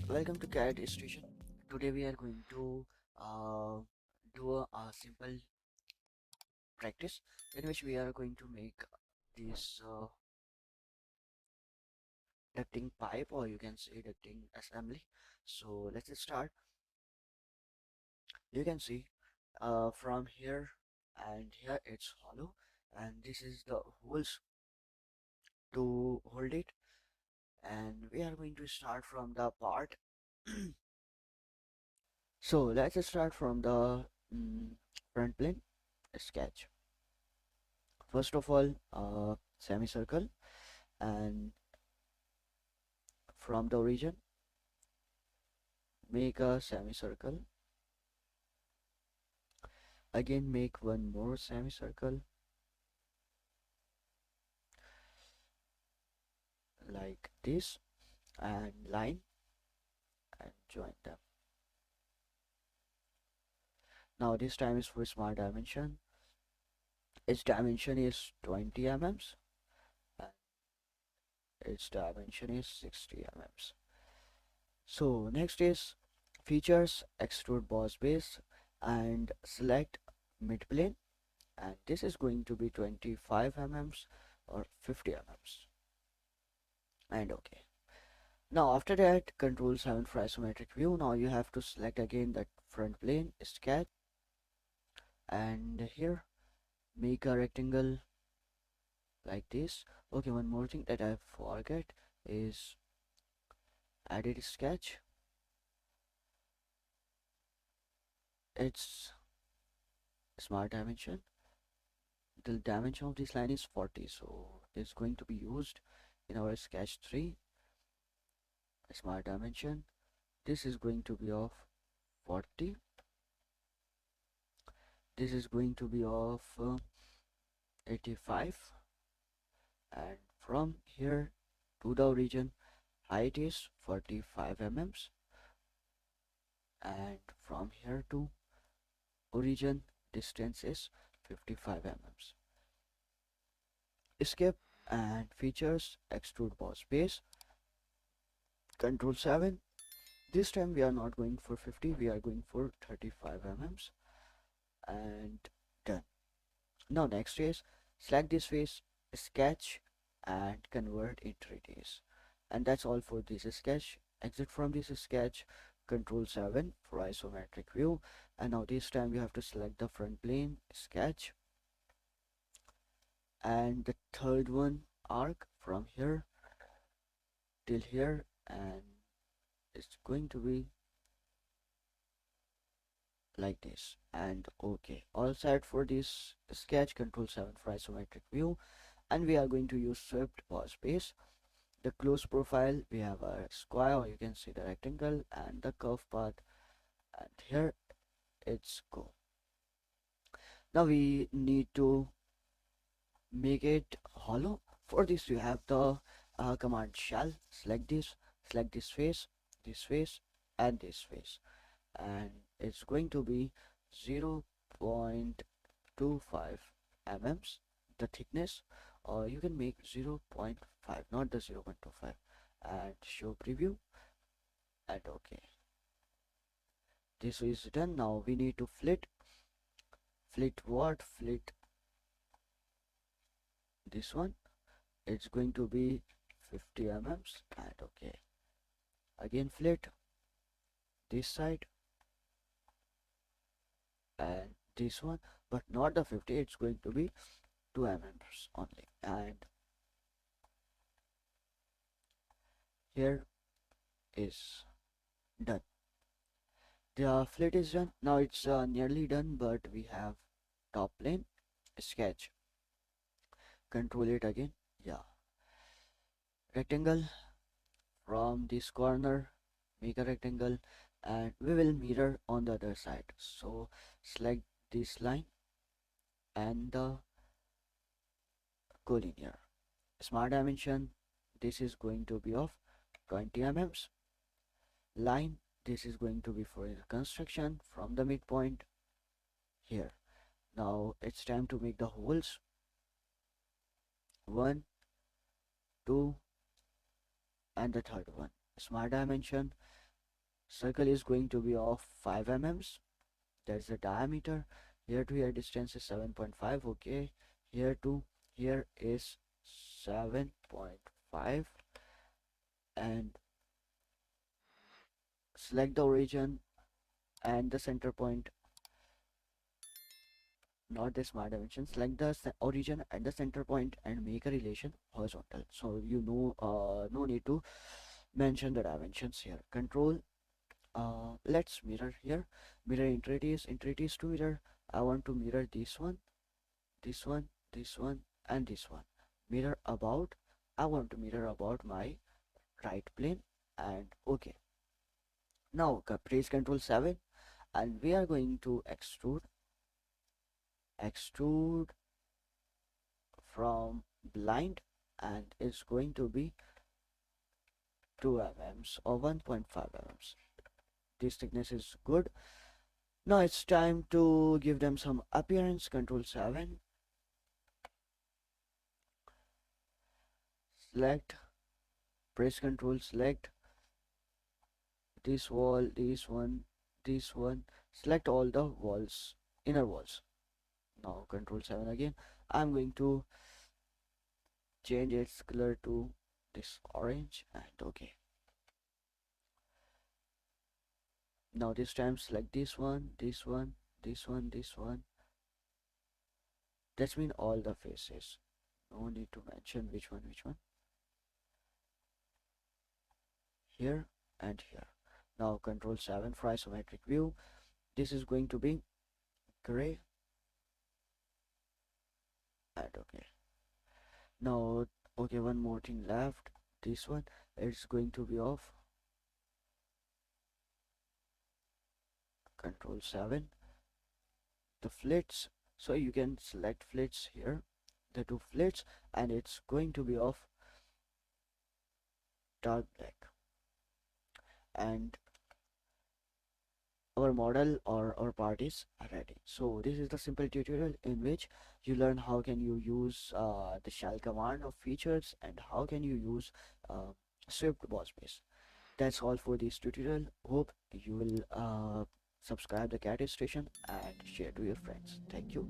Welcome to Carrot Station. Today we are going to uh, do a simple practice in which we are going to make this ducting pipe, or you can say ducting assembly. So let's start. You can see from here and here it's hollow, and this is the holes to hold it. And we are going to start from the part. So let's start from the front plane sketch. First of all, semicircle, and from the origin, make a semicircle. Again, make one more semicircle like this, and line and join them. Now this time is for smart dimension. Its dimension is 20 mm and its dimension is 60 mm. So next is features, extrude boss base and select mid plane, and this is going to be 25 mm or 50 mm, and okay. Now after that, control 7 for isometric view. Now you have to select again that front plane sketch, and here make a rectangle like this. Okay, one more thing that I forget is edit sketch. It's smart dimension. The dimension of this line is 40, so it's going to be used in our sketch 3 smart dimension. This is going to be of 40. This is going to be of 85, and from here to the origin height is 45 mm, and from here to origin distance is 55 mm. Escape and features, extrude boss base, control 7. This time we are not going for 50, we are going for 35 mm, and done. Now next is select this face, sketch and convert in 3ds. And that's all for this sketch. Exit from this sketch, control 7 for isometric view, and now this time you have to select the front plane sketch and the third one arc from here till here, and it's going to be like this, and okay, all set for this sketch. Control 7 for isometric view, and we are going to use swept boss base. The close profile, we have a square, or you can see the rectangle, and the curve path, and here it's go. Now we need to make it hollow. For this you have the command shell. Select this face and this face, and it's going to be 0.25 mm the thickness, or you can make 0.5, not the 0.25, and show preview, and okay, this is done. Now we need to flit this one. It's going to be 50 mm, and okay, again flit this side and this one, but not the 50, it's going to be 2 mm only, and here is done. The flit is done. Now it's nearly done, but we have top plane sketch. Control it again. Yeah. Rectangle from this corner. Make a rectangle, and we will mirror on the other side. So select this line and the collinear. Smart dimension. This is going to be of 20 mm. Line. This is going to be for the construction from the midpoint here. Now it's time to make the holes. 1, 2, and the third one. Smart dimension. Circle is going to be of 5 mm. That's the diameter. Here to here distance is 7.5. Okay. Here to here is 7.5. And select the origin and the center point, not the smart dimension. Select the origin and the center point and make a relation horizontal. So you know, no need to mention the dimensions here. Control, let's mirror here. Mirror entities to mirror. I want to mirror this one, this one, this one, and this one. Mirror about, I want to mirror about my right plane. And okay, now press Control 7 and we are going to extrude from blind, and it's going to be 2 mm or 1.5 mm. This thickness is good. Now it's time to give them some appearance. Control 7, select, press Control select this wall, this one, select all the walls, inner walls. Now Control 7 again. I'm going to change its color to this orange and okay. Now this time select this one, this one, this one, this one. That's mean all the faces. No need to mention which one. Here and here. Now Control 7 for isometric view. This is going to be gray and okay. Now okay, one more thing left. This one, it's going to be off. Control 7. The flits. So you can select flits here. The two flits, and it's going to be of dark black. And our model or our part is ready. So this is the simple tutorial in which you learn how can you use the shell command of features and how can you use swift ball space. That's all for this tutorial. Hope you will subscribe the cat station and share to your friends. Thank you.